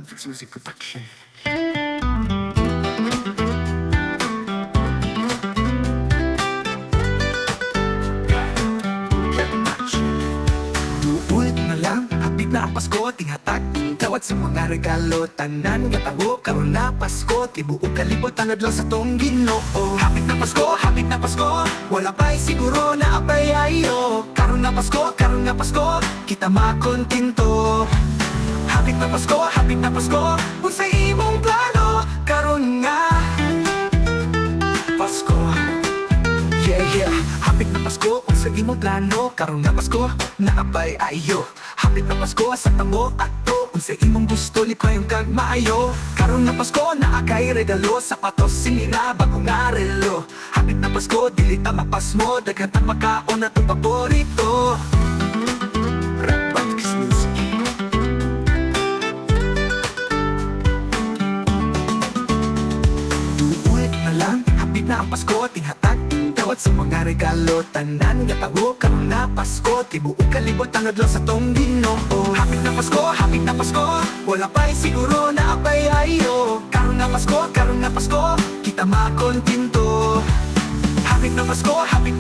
Fix Music Production. Ulit na lang, hapit na ang Pasko, tinghatag tawad sa mga regalo, tanan gatabo, karon na Pasko, tibuok kalibot ang adlaw sa tong Ginoo. Hapit na Pasko, wala pa'y siguro na apay ayo. Karon na Pasko, kita makontinto. Hapit na Pasko, unsay imong plano, karon nga Pasko. Yeah, hapit na Pasko, unsay imong plano, karon nga Pasko, naapay ayo. Hapit na Pasko, sa tamo ato, unsay imong gusto, likayong kag maayo. Karon nga Pasko, naakay regalo, sapatos, sinira, bagong nga relo. Hapit na Pasko, dili ta mapasmo, daghan ang makaon na itong paborito. Fix Music. Ulit na lang, hapit na ang Pasko, tinghatag tawad sa mga regalo, tanan gatago, karon na Pasko, tibuok kalibot ang adlaw sa tong Ginoo. Hapit na Pasko, wala pa'y siguro na apay ayo. Karon na Pasko, kita makontinto. Hapit na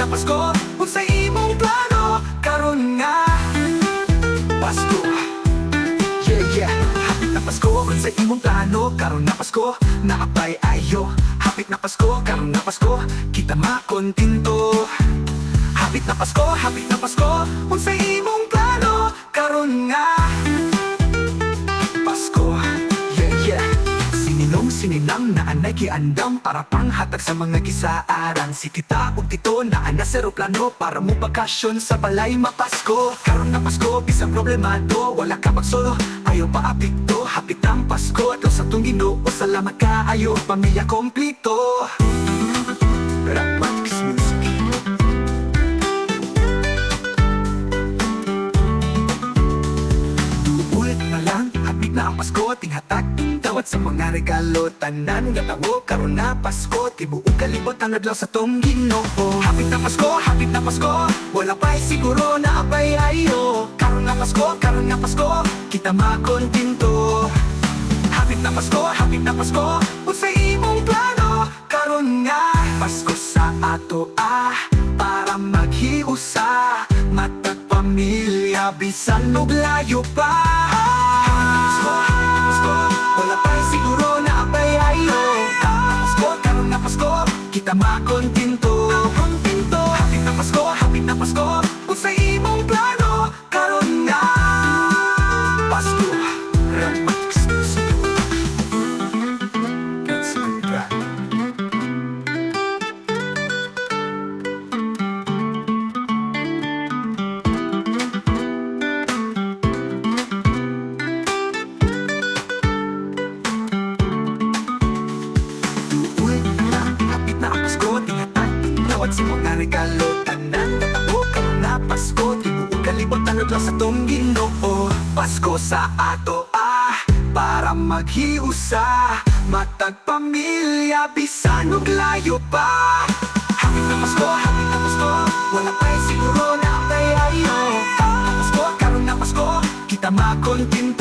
Pasko, unsay imong plano, karon nga Pasko. Yeah, hapit na Pasko, unsay imong plano, karon na Pasko, naapay ayo. Hapit na Pasko, karon na Pasko, kita makontinto. Hapit na Pasko, unsay imong plano, karon nga Pasko. Yeah, sininang na anay kiandam para panghatag sa mga gisaaran. Si tita ug tito na ana sa eroplano para mo bakasyon sa balay mapasko. Karon na Pasko, bisang problemado, wala ka magsolo, ayaw pa apikto. Hapit ang Pasko, adlaw sa tong Ginoo, salamat ka ayo, pamilya kompleto. Fix Music. Ulit na lang, hapit na ang Pasko, tinghatag tawad sa mga regalo, tanan gatago, karon na Pasko, tibuok kalibot ang adlaw sa tong Ginoo. Hapit na Pasko, wala pa'y siguro na apay ayo. Karon na Pasko, kita makontinto. Hapit na Pasko, unsay imong plano, karon nga Pasko sa ato para maghiusa, matag pamilya bisan og layo pa. Pasko, wala pa'y siguro na apay ayo. Karon na Pasko, kita makontinto. Hapit na Pasko, unsay imong plano, karon nga Pasko. Fix Music. Gets me back. Ulit na lang, hapit na ang Pasko, tinghatag tawad sa mga regalo, tanan gatago, karon na Pasko, tibuok kalibot ang adlaw sa tong Ginoo. Pasko sa ato para maghiusa, matag pamilya bisan og layo pa. Hapit na Pasko, wala pa'y siguro na apay ayo. Karon na Pasko, kita makontinto.